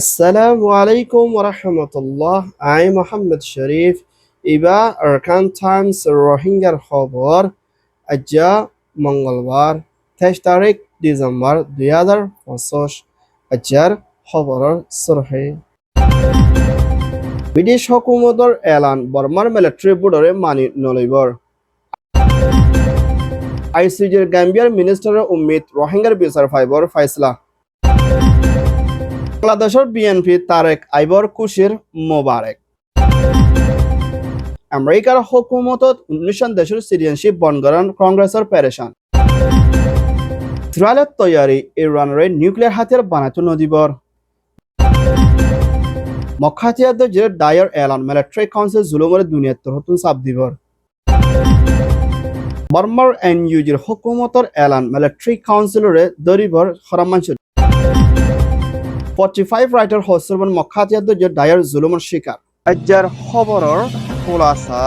Assalamu alaikum wa rahmatullah. I'm Muhammad Sharif. Iba Arkan Times রোহিঙ্গার খবর আজ্জা মঙ্গলবার ২৩ তারিখ December ২০২৫ আজ্জার খবরের সরহে ব্রিটিশ হুকুমতৰ এলান বৰ্মাৰ মিলিটাৰী বোৰ্ডৰে মানি নলইবৰ আইসিজিৰ গাম্বিয়াৰ মিনিষ্টাৰৰ উম্মিদ রোহিঙ্গাৰ বিচাৰ ফাইবৰ ফাইসলা বাংলাদেশের বিএনপি তারেক আইবর খুশির মোবারক আমেরিকার হুকুমতত 19 দেশের সিটিজেনশিপ বনগরণ কংগ্রেসের পেরেশান ইসরায়েলের তৈয়ারি ইরানের নিউক্লিয়ার হাতিয়ার বানাতে নদীবর মক্কাতিয়াদের যে ডায়ার এলান মিলিটারি কাউন্সিল জুলুমের দুনিয়ার নতুন চাপ দিবর বর্মার এনইউজির হুকুমতর এলান মিলিটারি কাউন্সিলরে দরিবর খরামাঞ্চ 45 রাইটার হসরবন মক্কাতিয়াদের যে ডায়ার জুলুমের শিকার আজ্জার খবরের খোলাসা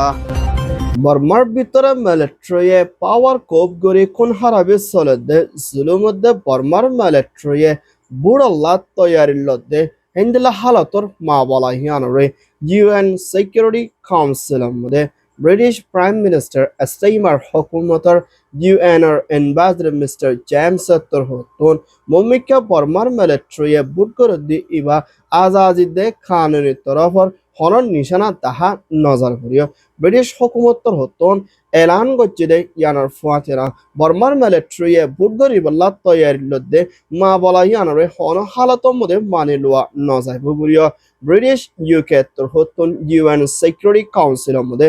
বর্মার ভিতরে মিলিটারিয়ে পাওয়ার কোপ গড়ি কোন হারাবি চলতে জুলুমধ্যে বর্মার মিলিটারিয়ে বুড়াল্লা তৈয়ারির লদ্দে হিন্দিলা হালতর মা বলা হিয়ানরে ইউএন সিকিউরিটি কাউন্সিলের মধ্যে ব্রিটিশ প্রাইম মিনিস্টার এস্টেইমার হুকুমতর ইউএনর এম্বাসডর মিস্টার জেমস তরহতন মমিকা বর্মার মিলিটারিয়ে বুটগরদি ইবা আজাজিদে কানুনি তরফর হনর নিশানা তাহা নজর করিও ব্রিটিশ হুকুমতর হতন এলান গজ্জিদে ইয়ানর ফুয়াতেরা বর্মার মিলিটারিয়ে বুটগরি বল্লা তৈয়ারি লদ্দে মা বলা ইয়ানরে হন হালতর মধ্যে মানি লওয়া নজাইব বুড়িও ব্রিটিশ ইউকে তর হতন ইউএন সিকিউরিটি কাউন্সিলের মধ্যে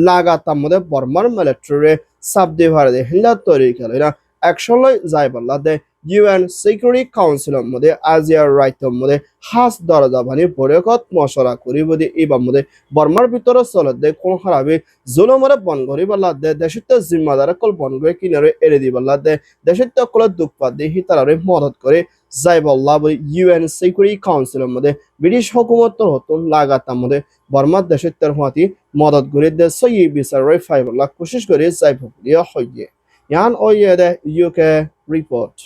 লাগাতার মধ্যে বর্মার মিলিটারিয়ে সাবদি ভারতে হিন্দা তৈরি খেলেরা অ্যাকশন লয় যাই বল্লা দে ইউএন সিকিউরিটি কাউন্সিলের মধ্যে আজিয়ার রাইটের মধ্যে হাস দরজা ভানি বৈঠকত মশলা করিব দি এবার মধ্যে বর্মার ভিতরে চলত দে কোন হারাবি জুলুমরে বন করি বল্লা দে দেশিত জিম্মাদার কল বন করে কিনারে এড়ে দি বল্লা দে দেশিত কল দুঃখপাত দি হিতারে মদত করে যাই বল্লা বলি ইউএন সিকিউরিটি কাউন্সিলের মধ্যে ব্রিটিশ হুকুমতর হতন লাগাতার মধ্যে বর্মার দেশিত্বের হাতি মদত করে দে সই বিচারে ফাইবল্লা কোশিশ করে যাই ভুলিয়া হইয়ে ইয়ান ওয়ে দে ইউকে রিপোর্ট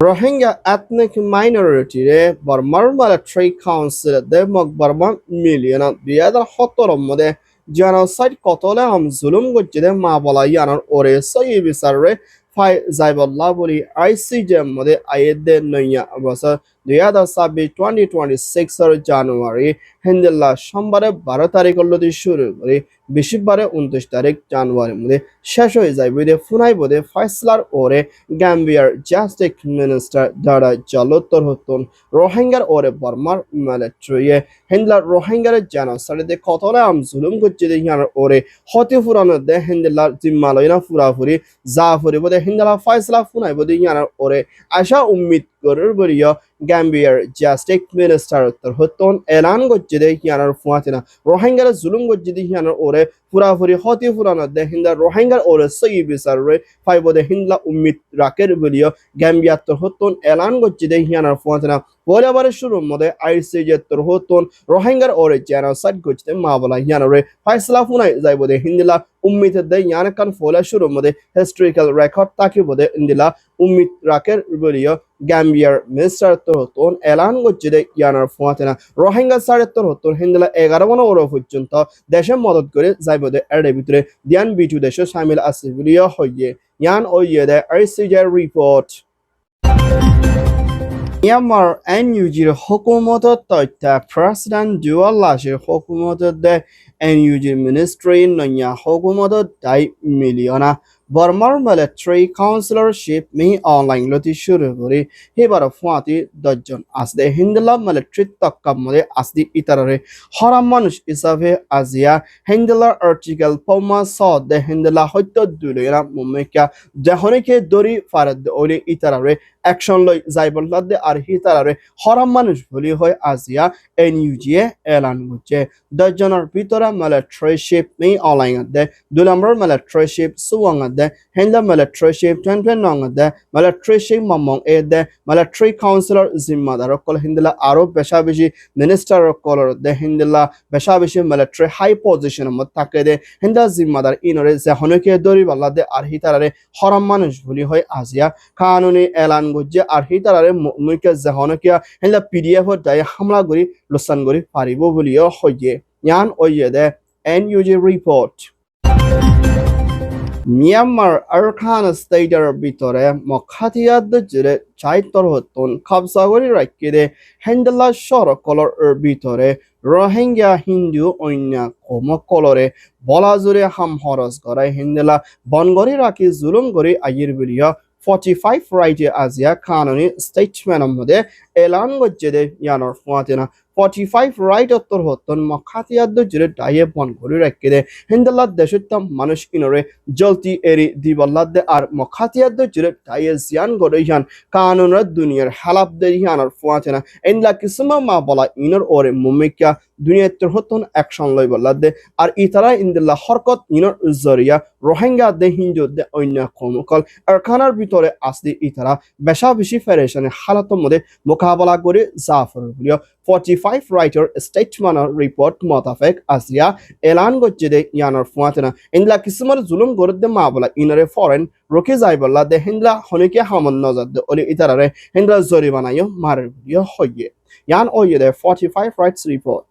রোহিঙ্গা এথনিক মাইনরিটিরে বর্মার মিলিটারি কাউন্সিল দে মগ বর্মা মিলিয়ন 2017 মধ্যে জেনোসাইড কতলে জুলুম গজ্জিদে মা বলা ইয়ানোর ওরে সই বিচারে ফাই যাইবল্লা বলি আইসিজে মধ্যে আয়েদে নইয়া বছর 2026 জানুয়ারি হিন্দিল্লা সোমবারে 12 তারিখের লদি শুরু করে বৃহস্পতিবারে 29 তারিখ জানুয়ারির মধ্যে শেষ হয়ে যায় বলে ফুনাই বোধে ফয়সলার ওরে গাম্বিয়ার জাস্টিস মিনিস্টার দ্বারা জলোত্তর হতন রোহিঙ্গার ওরে বর্মার মিলিটারিয়ে হিন্দলার রোহিঙ্গার জেনোসাইডে কতলে জুলুম করছে ইয়ার ওরে হতে ফুরানো দে হিন্দলার জিম্মালয়না ফুরাফুরি জাফুরি বোধে হিন্দলা ফয়সলা ফুনাই বোধে ইয়ার ওরে আশা উম্মিদ করার বলিয়া গাম্বিয়ার জাস্টিস মিনিস্টার হতন এলান করছে দে ইয়ার ফুয়াতিনা রোহিঙ্গার জুলুম করছে ইয়ার ওরে পুরাপুরি হতে ফুরানো দে হিন্দা রোহিঙ্গার ওরে সই বিচারে ফাইব দে হিন্দলা উম্মিদ রাকের বলিয়া গাম্বিয়ার হতন এলান করছে দে ইয়ার ফুয়াতিনা বলিবারের শুরুর মধ্যে আইসিজে হতন রোহিঙ্গার ওরে জেনোসাইড করছে মা বলা ইয়ানরে ফয়সলা ফুনাই যাইব দে হিন্দলা উম্মিদ দে ইয়ান কান ফলা শুরুর মধ্যে হিস্ট্রিক্যাল রেকর্ড তাকিব দে ইন্দিলা উম্মিদ রাকের বলিয়া গাম্বিয়ার মিনিস্টার হতন এলান করছে দে ইয়ানার ফুয়াতিনা রোহিঙ্গা সাড়ে হতন হিন্দলা 11 মন ওর পর্যন্ত দেশে মদত করে যাইব দে এর ভিতরে দিয়ান বিটু দেশ শামিল আছে বলিয়া হইয়ে ইয়ান ওইয়ে দে আইসিজে রিপোর্ট মিয়ানমার এনইউজির হুকুমতত তথ্য প্রেসিডেন্ট জুয়াল্লাসের হুকুমতত দে এনইউজির মিনিস্ট্রি নয়া হুকুমতত 2 মিলিয়না বর্মার মিলিটারি কাউন্সিলরশিপ মি অনলাইন লতি শুরু করে এবার ফুয়াতি 10 জন আসদে হিন্দলা মিলিটারি তক্কার মধ্যে আসদি ইতারে হরাম মানুষ হিসাবে আজিয়া হিন্দলার আর্টিকেল পমা সদে হিন্দলা হত্য দুলেরা মুমেকা যখনকে দরি ফারদ ওলি ইতারে অ্যাকশন লই যাইবল্লাদে আর হিতারে হরাম মানুষ বলি হয় আজিয়া এনইউজিএ এলান করছে 10 জনের ভিতরে মিলিটারিশিপ মি অনলাইন দে 2 নম্বর মিলিটারিশিপ সুয়াঙ্গা de hinda military chief twen nong de military chief mamong e de military counselor zimmadar kol hindla aro besha beshi minister kolor de hindla besha beshi military high position mot থাকে de hinda zimmadar inore je honeke dori balla de ar hitarare haram manush buli hoy আজিয়া কানুনি এলান গজ্জে আর হিতারারে মুকে যে honeke hinda pdf dai hamla gori losan gori paribo buliyo hoye yan oye de NUJ report Myanmar Arakan স্টেটের ভিতরে মখাতিয়াদ জুড়ে চাইতর হতন খাবসা করে রাখি দে হ্যান্ডেলা সরকলর ভিতরে রোহিঙ্গা হিন্দু অন্য কম কলরে বলা জুড়ে হাম হরস করায় হিন্দেলা বনগরি রাখি জুলুম গরি আইয়ের বিলিয়া 45 রাইটে আজিয়া কানুনি স্টেটমেন্টের মধ্যে এলান গজ্জে দে ইয়ানোর ফুয়াতেনা 45 রাইট উত্তর হতন মখাতিয়াদ জুড়ে ডাইয়ে বন করে রাখি দে হিন্দেলা দেশতাম মানুষ ইনরে জলতি এরি দিবল্লাদ দে আর মখাতিয়াদ জুড়ে ডাইয়ে জিয়ান গড়ে ইয়ান কানুনের দুনিয়ার হালাপ দে ইয়ানোর ফুয়াতেনা এনলা কিসমা মা বলা ইনর ওরে মুমিকা দুনিয়াতে হতন অ্যাকশন লই বল্লাদ দে আর ইতারা ইনদেলা হরকত ইনর জরিয়া রোহিঙ্গা দে হিন্দু দে অন্য কমকল আর খানার ভিতরে আসলি ইতারা বেশা বেশি ফেডারেশনের হালাতের মধ্যে মোকাবেলা করে জাফর বলিও 45 রাইটার স্টেটমেন্ট রিপোর্ট মোতাবেক আসিয়া এলান গজ্জে দে ইয়ানোর ফুয়াতেনা ইনলা কিসমর জুলুম গরদে মা বলা ইনরে ফরেন রোকে যাই বল্লা দে হিন্দলা হনিকে হামন নজর দে অলি ইতারারে হিন্দলা জরিমানায়ও মারে বলিও হইয়ে ইয়ান ওয়ে দে 45 রাইটস রিপোর্ট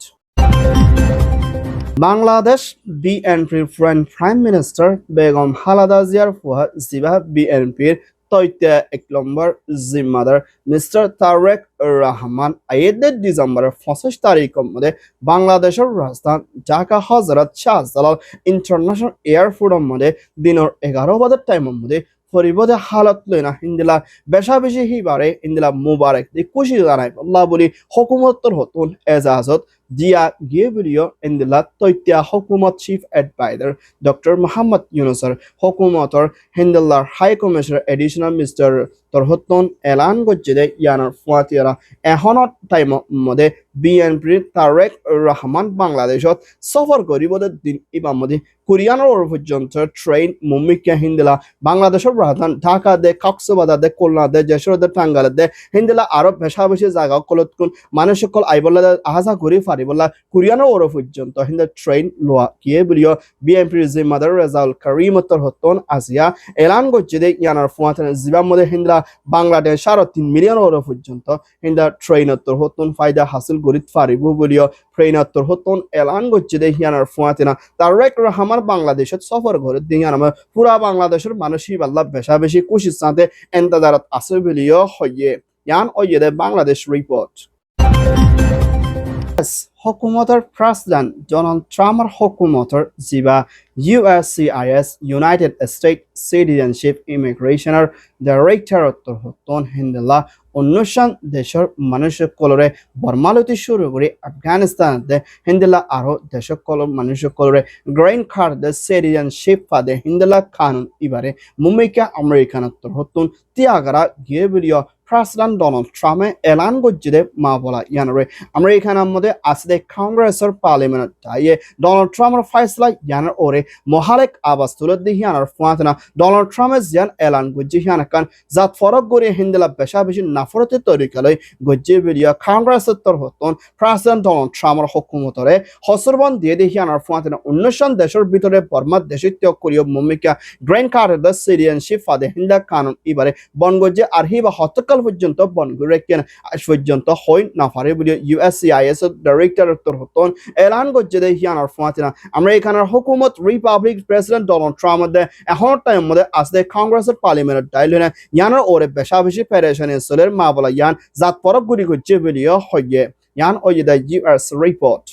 বাংলাদেশ বিএনপির friend prime minister Begum Khaleda জিয়ার ফুয়া জিবা বিএনপির তৈতে 1 নম্বর জিম্মাদার মিস্টার তারেক রহমান আয়েদের ডিসেম্বরের 25 তারিখের মধ্যে বাংলাদেশের রাজধানী ঢাকা হজরত শাহজালাল ইন্টারন্যাশনাল এয়ারপোর্টের মধ্যে দিনের 11 বাজার টাইমের মধ্যে পরিবদে হালত লইনা হিন্দিলা বেশা বেশি হিবারে হিন্দিলা মুবারক দি খুশি জানাই আল্লাহ বলি হুকুমতর হতুন এজাজত দিয়া গিয়ে বলিও হিন্দিলা তৈতিয়া হুকুমত চিফ এডভাইজার ডক্টর মোহাম্মদ ইউনুসর হুকুমতর হিন্দিলার হাই কমিশনার এডিশনাল মিস্টার তরহতন এলান গজ্জে দে ইয়ানোর ফুয়াতিয়ারা এখনত টাইমের মধ্যে বিএনপির তারেক রহমান বাংলাদেশত সফর করিবদের দিন ইবার মধ্যে কোরিয়ানোর পর্যন্ত ট্রেন মুম্বিকা হিন্দিলা বাংলাদেশের রাজধানী ঢাকা দে কক্সবাজার দে খুলনা দে যশোর দে টাঙ্গাইল দে হিন্দিলা আরো বেশা বেশি জায়গা কলতকুন মানুষ সকল আইবল্লা আহাজা ঘুরি ফারিবল্লা কোরিয়ানোর পর্যন্ত হিন্দা ট্রেন লোয়া গিয়ে বলিও বিএনপির জিম্মাদার রেজাউল করিমতর হতন আসিয়া এলান গজ্জে দে ইয়ানোর ফুয়াতেন জিবার মধ্যে হিন্দিলা বাংলাদেশ 3.5 মিলিয়ন পর্যন্ত হিন্দা ট্রেনতর হতন ফায়দা হাসিল করিত ফারিব বলিও ট্রেনতর হতন এলান গজ্জে দে ইয়ানোর ফুয়াতেনা তারেক রহমান বাংলাদেশত সফর করে দিয়ান আমার পুরা বাংলাদেশের মানুষই বাল্লা বেশা বেশি খুশির সাথে এন্তাজারত আছে বলিও হইয়ে ইয়ান ওয়ে দে বাংলাদেশ রিপোর্ট হুকুমতর প্রেসিডেন্ট ডোনাল্ড ট্রাম্পের হুকুমতর জিবা USCIS ইউনাইটেড স্টেট সিটিজেনশিপ ইমিগ্রেশনের ডাইরেক্টর হতন হিন্দিলা অনুষ্ঠান দেশের মানুষের কলরে বর্মালতি শুরু করে আফগানিস্তান দে হিন্দিলা আরো দেশের কলর মানুষের কলরে গ্রিন কার্ড দে সিটিজেনশিপ ফাদে হিন্দিলা কানুন ইবারে মুম্বাইকা আমেরিকানত হতন তিয়াগারা গিয়ে বলিও প্রেসিডেন্ট ডোনাল্ড ট্রাম্পে এলান গজ্জে দে মা বলা ইয়ানরে আমেরিকানের মধ্যে আসলে কংগ্রেসের পার্লামেন্ট তাইয়ে ডোনাল্ড ট্রাম্পের ফয়সলা ইয়ানের ওরে মহালেক আবাস তুলে দিয়ে ইয়ানের ফুয়াতনা ডোনাল্ড ট্রাম্পের জিয়ান এলান গজ্জে ইয়ান কান জাত ফরক করে হিন্দিলা বেশা বেশি নাফরতে তরিকালৈ গজ্জে বেরিয়া কংগ্রেসের তর হতন প্রেসিডেন্ট ডোনাল্ড ট্রাম্পের হুকুমতরে হসরবন দিয়ে দিয়ে ইয়ানের ফুয়াতনা অনুষ্ঠান দেশের ভিতরে বর্মা দেশে ত্যাগ করিও মুম্বিকা গ্রিন কার্ড দে সিটিজেনশিপ ফাদে হিন্দা কানুন ইবারে বনগজ্জে আর হিবা হতকাল পর্যন্ত বনগুরে কেন আজ পর্যন্ত হই না পারে বলে USCIS ডাইরেক্টর হতন এলান গজ্জে দে ইয়ানোর ফুয়াতিনা আমেরিকানের হুকুমত রিপাবলিক প্রেসিডেন্ট ডোনাল্ড ট্রাম্প দে এখন টাইম মধ্যে আসলে কংগ্রেসের পার্লামেন্ট ডাইলনে ইয়ানোর ওরে বেশা বেশি ফেডারেশনের সোলের মা বলা ইয়ান জাত পরক গুড়ি গজ্জে বলিও হইয়ে ইয়ান ওয়ে দে US রিপোর্ট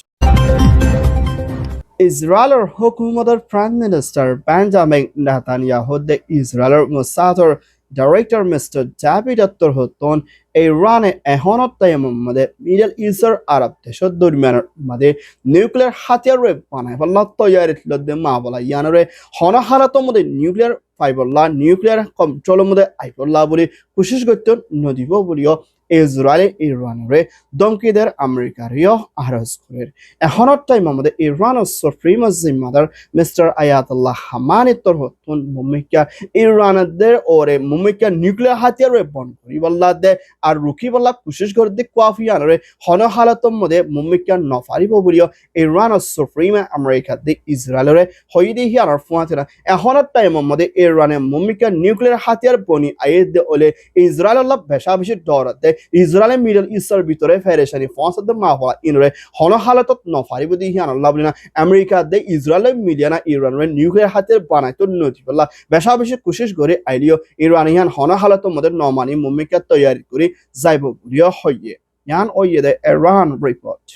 ইসরায়েলের হুকুমতের প্রাইম মিনিস্টার বেঞ্জামিন নেতানিয়াহু দে ইসরায়েলের মোসাদের ডাইরেক্টর মিস্টার ডেভিড আত্তর হতন ইরানে এখনত টাইমের মধ্যে মিডল ইস্টার আরব দেশের দরমিয়ানের মধ্যে নিউক্লিয়ার হাতিয়ার বানাই ফেলা তৈয়ারিত লদ্দে মা বলা ইয়ানরে হনহারাতের মধ্যে নিউক্লিয়ার ফাইবল্লা নিউক্লিয়ার কন্ট্রোলের মধ্যে আইবল্লা বলে কোশিশ করতে নদীব বলিও ইসরায়েলে ইরানরে দমকিদের আমেরিকারিও আরজ করে এখনত টাইম আমাদের ইরানের সুপ্রিম জিম্মাদার মিস্টার আয়াতুল্লাহ হামানিতর হতুন মুমিকা ইরানদের ওরে মুমিকা নিউক্লিয়ার হাতিয়ারে বন্ধ করি বল্লা দে আর রুকি বল্লা কুশিশ করে দে কোয়াফিয়ানরে হন হালতর মধ্যে মুমিকা নফারিব বলিও ইরানের সুপ্রিম আমেরিকা দে ইসরায়েলরে হইদি হিয়ার ফুয়াতেরা এখনত টাইম আমাদের ইরানের মুমিকা নিউক্লিয়ার হাতিয়ার বনি আইদ দে ওলে ইসরায়েল আল্লাহ বেশা বেশি ডরতে ইসরায়েল মিডল ইস্টের ভিতরে ফেরেশানি ফসদ মা হওয়া ইনরে হন হালতত নফারিব দি হিয়ান আল্লাহ বলিনা আমেরিকা দে ইসরায়েলের মিডিয়ানা ইরানের নিউক্লিয়ার হাতিয়ার বানাইতো নতি বল্লা বেশা বেশি কোশিশ করে আইলিও ইরানিয়ান হন হালতর মধ্যে নমানি মুমিকা তৈয়ারি করে যাইব বলিও হইয়ে ইয়ান ওইয়ে দে ইরান রিপোর্ট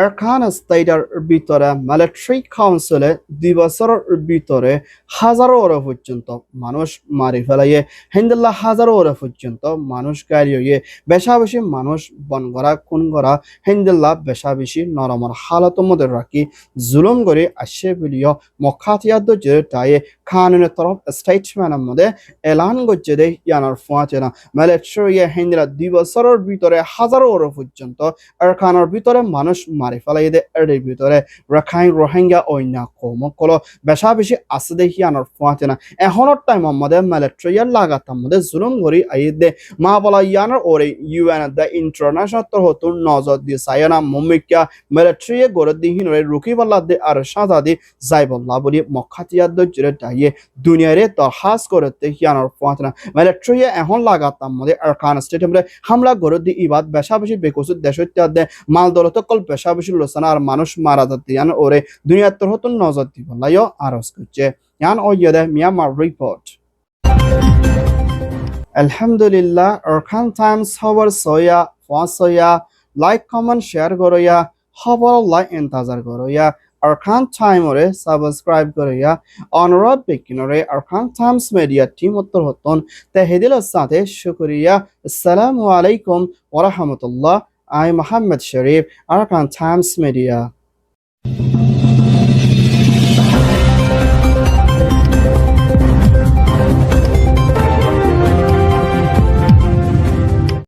আরকান স্টেটের ভিতরে মিলিটারি কাউন্সিলে 2 বছরের ভিতরে হাজারো ওরা পর্যন্ত মানুষ মারি ফেলাইয়ে হিন্দুল্লাহ হাজারো ওরা পর্যন্ত মানুষ গাড়ি হইয়ে বেশা বেশি মানুষ বন করা খুন করা হিন্দুল্লাহ বেশা বেশি নরমর হালতের মধ্যে রাখি জুলুম করে আসে বলিও মখাতিয়াদ যে তাই কানুনের তরফ স্টেটমেন্টের মধ্যে এলান করছে দে ইয়ানার ফুয়াতে না মিলিটারি হিন্দুল্লাহ 2 বছরের ভিতরে হাজারো ওরা পর্যন্ত আরকানের ভিতরে মানুষ মারি ফেলাই দে এর ভিতরে রাখাইন রোহিঙ্গা অন্য কৌমকল বেশা বেশি আছে দে হিয়ানোর ফুয়াতে না এখনের টাইম আমাদের মিলিটারিয়ার লাগাতার মধ্যে জুলুম করি আই দে মা বলা ইয়ানোর ওরে ইউএন দে ইন্টারন্যাশনাল তরহতুন নজর দিয়ে সায়না মুমিকা মিলিটারি গড়ে দিহিন রে রুকি বল্লা দে আর সাজা দি যাই বল্লা বলি মখাতিয়াদ জুড়ে দাইয়ে দুনিয়ারে দরখাস্ত করতে হিয়ানোর ফুয়াতে না মিলিটারি এখন লাগাতার মধ্যে আরকান স্টেটের মধ্যে হামলা গড়ে দি ইবাদ বেশা বেশি বেকসুদ দেশত্যাদে মাল দৌলত কল বেশা বেশি লোচনা আর মানুষ মারা যাচ্ছে ইয়ান ওরে দুনিয়ার তরহতুন নজর দিব লাইও আরজ করছে ইয়ান ওইয়ে দে মিয়ানমার রিপোর্ট আলহামদুলিল্লাহ আরকান টাইমস খবর সয়া ফাসয়া লাইক কমেন্ট শেয়ার করয়া খবর লাই ইন্তজার করয়া আরকান টাইম ওরে সাবস্ক্রাইব করয়া অনুরোধ বিকিনরে আরকান টাইমস মিডিয়া টিম উত্তর হতন তাহিদিলের সাথে শুকরিয়া আসসালামু আলাইকুম ওয়া রাহমাতুল্লাহ I Muhammad Sharif, Arkan Times Media.